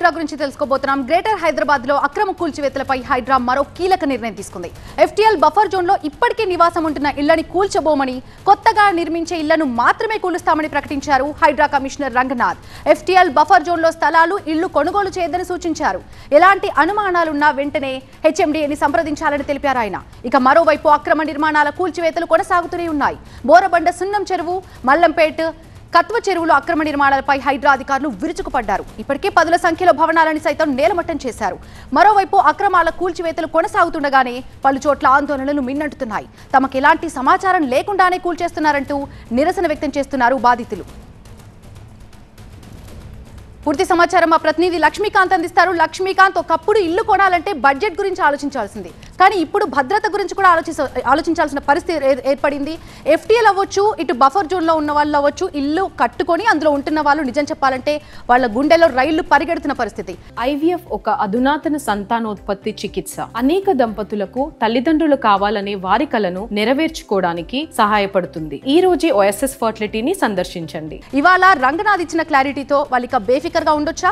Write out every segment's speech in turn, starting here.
హైడ్రా గురించి తెలుసుకోబోతున్నాం. గ్రేటర్ హైదరాబాద్ లో అక్రమ కూల్చివేతలపై హైడ్రా మరో కీలక నిర్ణయం తీసుకుంది. ఎఫ్టీఎల్ బఫర్ జోన్ లో ఇప్పటికే నివాసం ఉంటున్న ఇళ్లని కూల్చబోమని, కొత్తగా నిర్మించే ఇళ్లను మాత్రమే కూలుస్తామని ప్రకటించారు HYDRAA commissioner Ranganath. FTL buffer zone లో స్థలాలు, ఇళ్లు కొనుగోలు చేయొద్దని సూచించారు. ఎలాంటి అనుమానాలున్నా వెంటనే హెచ్ఎండీఏని సంప్రదించాలని తెలిపారు ఆయన. ఇక మరోవైపు అక్రమ నిర్మాణాల కూల్చివేతలు కొనసాగుతూనే ఉన్నాయి. బోరబండ, సున్నం చెరువు, మల్లంపేట్, కత్వ చెరువులో అక్రమ నిర్మాణాలపై హైడ్రా అధికారులు విరుచుకుపడ్డారు. ఇప్పటికే పదుల సంఖ్యలో భవనాలను సైతం నేలమట్టం చేశారు. మరోవైపు అక్రమాల కూల్చివేతలు కొనసాగుతుండగానే పలు చోట్ల ఆందోళనలు మిన్నంటున్నాయి. తమకు ఎలాంటి సమాచారం లేకుండానే కూల్చేస్తున్నారంటూ నిరసన వ్యక్తం చేస్తున్నారు బాధితులు. పూర్తి సమాచారం మా ప్రతినిధి లక్ష్మీకాంత్ అందిస్తారు. లక్ష్మీకాంత్, ఒకప్పుడు ఇల్లు కొనాలంటే బడ్జెట్ గురించి ఆలోచించాల్సింది, కానీ ఇప్పుడు భద్రత గురించి కూడా ఆలోచించాల్సిన పరిస్థితి ఏర్పడింది. ఎఫ్టీఎల్ అవ్వచ్చు, ఇటు బఫర్ జోన్లో ఉన్న వాళ్ళు అవ్వచ్చు, ఇల్లు కట్టుకొని అందులో ఉంటున్న వాళ్ళు నిజం చెప్పాలంటే వాళ్ళ గుండెలో రైళ్లు పరిగెడుతున్న పరిస్థితి. ఐవీఎఫ్ ఒక అధునాతన సంతానోత్పత్తి చికిత్స. అనేక దంపతులకు తల్లిదండ్రులు కావాలనే వారి కలను నెరవేర్చుకోవడానికి సహాయపడుతుంది. ఈ రోజే ఓఎస్ఎస్ ఫర్టిలిటీని సందర్శించండి. ఇవాళ రంగనాథ్ ఇచ్చిన క్లారిటీతో వాళ్ళకి బేఫికర్ గా ఉండొచ్చా?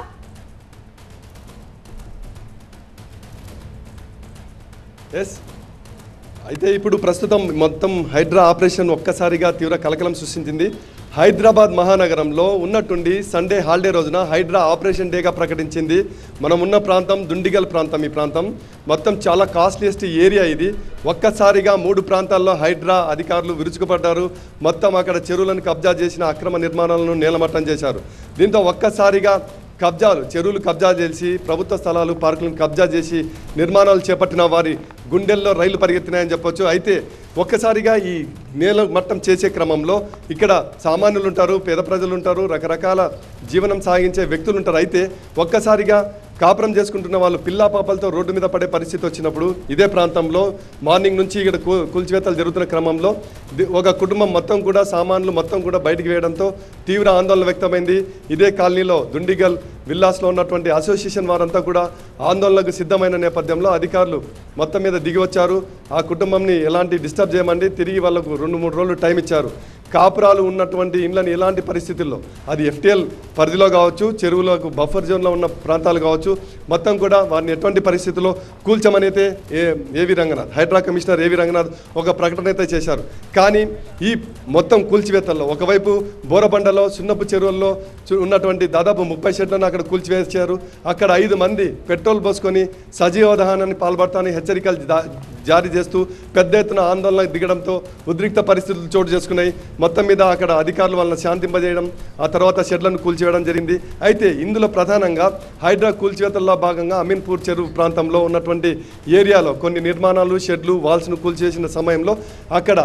అయితే ఇప్పుడు ప్రస్తుతం మొత్తం హైడ్రా ఆపరేషన్ ఒక్కసారిగా తీవ్ర కలకలం సృష్టించింది. హైదరాబాద్ మహానగరంలో ఉన్నట్టుండి సండే హాలిడే రోజున హైడ్రా ఆపరేషన్ డేగా ప్రకటించింది. మనం ఉన్న ప్రాంతం దుండిగల్ ప్రాంతం. ఈ ప్రాంతం మొత్తం చాలా కాస్ట్లీయెస్ట్ ఏరియా ఇది. ఒక్కసారిగా 3 ప్రాంతాల్లో హైడ్రా అధికారులు విరుచుకుపడ్డారు. మొత్తం అక్కడ చెరువులను కబ్జా చేసిన అక్రమ నిర్మాణాలను నేలమట్టం చేశారు. దీంతో ఒక్కసారిగా చెరువులు కబ్జా చేసి, ప్రభుత్వ స్థలాలు, పార్కులను కబ్జా చేసి నిర్మాణాలు చేపట్టిన వారి గుండెల్లో రైళ్లు పరిగెత్తినాయని చెప్పొచ్చు. అయితే ఒక్కసారిగా ఈ నేల మట్టం చేసే క్రమంలో ఇక్కడ సామాన్యులు ఉంటారు, పేద ప్రజలు ఉంటారు, రకరకాల జీవనం సాగించే వ్యక్తులు ఉంటారు. అయితే ఒక్కసారిగా కాపురం చేసుకుంటున్న వాళ్ళు పిల్లా పాపలతో రోడ్డు మీద పడే పరిస్థితి వచ్చినప్పుడు ఇదే ప్రాంతంలో మార్నింగ్ నుంచి ఇక్కడ కూల్చివేతలు జరుగుతున్న క్రమంలో ఒక కుటుంబం మొత్తం కూడా సామాన్లు మొత్తం కూడా బయటికి వేయడంతో తీవ్ర ఆందోళన వ్యక్తమైంది. ఇదే కాలనీలో దుండిగల్ విల్లాస్లో ఉన్నటువంటి అసోసియేషన్ వారంతా కూడా ఆందోళనకు సిద్ధమైన నేపథ్యంలో అధికారులు మొత్తం మీద దిగి వచ్చారు. ఆ కుటుంబంని ఎలాంటి డిస్టర్బ్ చేయమండి తిరిగి వాళ్ళకు 2-3 రోజులు టైం ఇచ్చారు. కాపురాలు ఉన్నటువంటి ఇండ్లను ఎలాంటి పరిస్థితుల్లో, అది ఎఫ్టీఎల్ పరిధిలో కావచ్చు, చెరువులకు బఫర్ జోన్లో ఉన్న ప్రాంతాలు కావచ్చు, మొత్తం కూడా వారిని ఎటువంటి పరిస్థితుల్లో కూల్చమని అయితే ఏవి రంగనాథ్, హైడ్రా కమిషనర్ ఏవి రంగనాథ్ ఒక ప్రకటన అయితే చేశారు. కానీ ఈ మొత్తం కూల్చివేతల్లో ఒకవైపు బోరబండలో, సున్నపు చెరువుల్లో ఉన్నటువంటి దాదాపు 30 షెడ్లను అక్కడ కూల్చివేశారు. అక్కడ 5 మంది పెట్రోల్ పోసుకొని సజీవ దహనాన్ని పాల్పడతానని హెచ్చరికలు జారీ చేస్తూ పెద్ద ఎత్తున ఆందోళనకు దిగడంతో ఉద్రిక్త పరిస్థితులు చోటు చేసుకున్నాయి. మొత్తం మీద అక్కడ అధికారులు వాళ్ళని శాంతింపజేయడం, ఆ తర్వాత షెడ్లను కూల్చివేయడం జరిగింది. అయితే ఇందులో ప్రధానంగా హైడ్రా కూల్చివేతల్లో భాగంగా అమీన్పూర్ చెరువు ప్రాంతంలో ఉన్నటువంటి ఏరియాలో కొన్ని నిర్మాణాలు, షెడ్లు, వాల్స్ను కూల్చివేసిన సమయంలో అక్కడ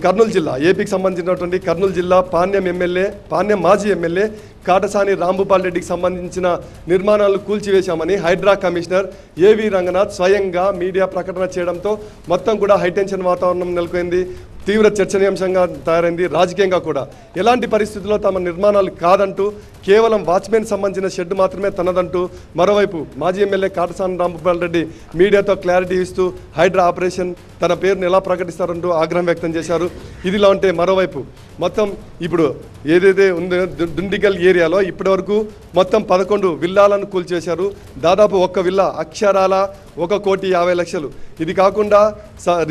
కర్నూలు జిల్లా, ఏపీకి సంబంధించినటువంటి కర్నూలు జిల్లా పాణ్యం మాజీ ఎమ్మెల్యే కాటసాని రాంభూపాల్ రెడ్డికి సంబంధించిన నిర్మాణాలు కూల్చివేశామని హైడ్రా కమిషనర్ ఏవి రంగనాథ్ స్వయంగా మీడియా ప్రకటన చేయడంతో మొత్తం కూడా హైటెన్షన్ వాతావరణం నెలకొంది. తీవ్ర చర్చనీయాంశంగా తయారైంది. రాజకీయంగా కూడా ఎలాంటి పరిస్థితుల్లో తమ నిర్మాణాలు కాదంటూ, కేవలం వాచ్మెన్ సంబంధించిన షెడ్ మాత్రమే తనదంటూ మరోవైపు మాజీ ఎమ్మెల్యే కాటసాని రాంభూపాల్ రెడ్డి మీడియాతో క్లారిటీ ఇస్తూ హైడ్రా ఆపరేషన్ తన పేరును ఎలా ప్రకటిస్తారంటూ ఆగ్రహం వ్యక్తం చేశారు. ఇదిలా ఉంటే మరోవైపు మొత్తం ఇప్పుడు ఏదైతే ఉందో దుండిగల్ ఏరియాలో ఇప్పటివరకు మొత్తం 11 విల్లాలను కూల్చేశారు. దాదాపు ఒక్క విల్లా అక్షరాల 1,50,00,000. ఇది కాకుండా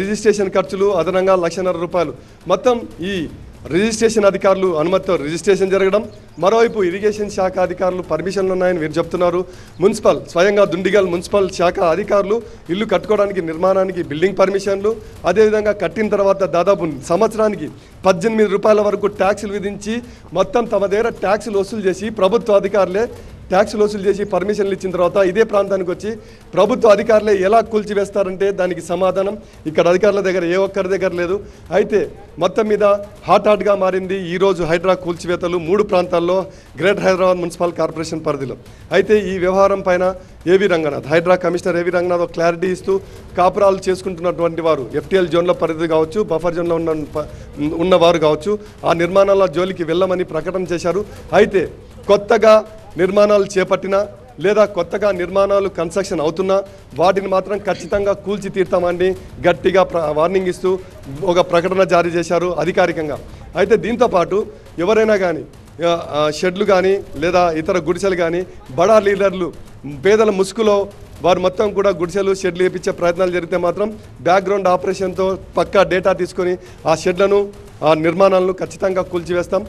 రిజిస్ట్రేషన్ ఖర్చులు అదనంగా ₹1,50,000. మొత్తం ఈ రిజిస్ట్రేషన్ అధికారులు అనుమతితో రిజిస్ట్రేషన్ జరగడం, మరోవైపు ఇరిగేషన్ శాఖ అధికారులు పర్మిషన్లు ఉన్నాయని వీరు చెప్తున్నారు. స్వయంగా దుండిగల్ మున్సిపల్ శాఖ అధికారులు ఇల్లు కట్టుకోవడానికి, నిర్మాణానికి బిల్డింగ్ పర్మిషన్లు, అదేవిధంగా కట్టిన తర్వాత దాదాపు సంవత్సరానికి ₹18 వరకు ట్యాక్సులు విధించి మొత్తం తమ దగ్గర ట్యాక్సులు వసూలు చేసి ప్రభుత్వ అధికారులే ట్యాక్సులు వసూలు చేసి పర్మిషన్లు ఇచ్చిన తర్వాత ఇదే ప్రాంతానికి వచ్చి ప్రభుత్వ అధికారులే ఎలా కూల్చివేస్తారంటే దానికి సమాధానం ఇక్కడ అధికారుల దగ్గర ఏ ఒక్కరి దగ్గర లేదు. అయితే మొత్తం మీద హాట్గా మారింది ఈరోజు హైడ్రా కూల్చివేతలు 3 ప్రాంతాల్లో గ్రేటర్ హైదరాబాద్ మున్సిపల్ కార్పొరేషన్ పరిధిలో. అయితే ఈ వ్యవహారం పైన ఏవి రంగనాథ్, హైడ్రా కమిషనర్ ఏవి రంగనాథ్ ఒక క్లారిటీ ఇస్తూ కాపురాలు చేసుకుంటున్నటువంటి వారు ఎఫ్టీఎల్ జోన్లో పరిధి కావచ్చు, బఫర్ జోన్లో ఉన్నవారు కావచ్చు, ఆ నిర్మాణాల జోలికి వెళ్ళమని ప్రకటన చేశారు. అయితే కొత్తగా నిర్మాణాలు చేపట్టినా లేదా కొత్తగా నిర్మాణాలు కన్స్ట్రక్షన్ అవుతున్నా వాటిని మాత్రం ఖచ్చితంగా కూల్చి తీర్తామని గట్టిగా వార్నింగ్ ఇస్తూ ఒక ప్రకటన జారీ చేశారు అధికారికంగా. అయితే దీంతో పాటు ఎవరైనా కానీ షెడ్లు కానీ లేదా ఇతర గుడిసెలు కానీ బడా లీడర్లు పేదల ముసుగులో వారు మొత్తం కూడా గుడిసెలు షెడ్లు వేయించే ప్రయత్నాలు జరిగితే మాత్రం బ్యాక్గ్రౌండ్ ఆపరేషన్తో పక్కా డేటా తీసుకొని ఆ షెడ్లను ఆ నిర్మాణాలను ఖచ్చితంగా కూల్చివేస్తాం.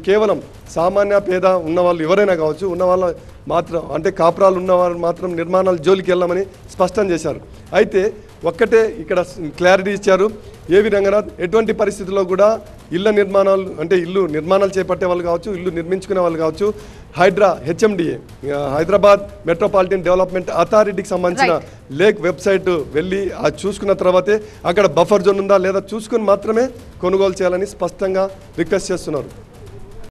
కేవలం సామాన్య పేద ఉన్న వాళ్ళు ఎవరైనా కావచ్చు, ఉన్న వాళ్ళ మాత్రం అంటే కాపురాలు ఉన్నవారు మాత్రం నిర్మాణాలు జోలికి వెళ్ళమని స్పష్టం చేశారు. అయితే ఒక్కటే ఇక్కడ క్లారిటీ ఇచ్చారు, ఏ విధంగా ఎటువంటి పరిస్థితుల్లో కూడా ఇళ్ళ నిర్మాణాలు అంటే ఇల్లు నిర్మాణాలు చేపట్టే వాళ్ళు కావచ్చు, ఇల్లు నిర్మించుకునే వాళ్ళు కావచ్చు, హెచ్ఎండిఏ హైదరాబాద్ మెట్రోపాలిటన్ డెవలప్మెంట్ అథారిటీకి సంబంధించిన లేక్ వెబ్సైట్ వెళ్ళి అది చూసుకున్న తర్వాతే అక్కడ బఫర్ జోన్ ఉందా లేదా చూసుకుని మాత్రమే కొనుగోలు చేయాలని స్పష్టంగా రిక్వెస్ట్ చేస్తున్నారు.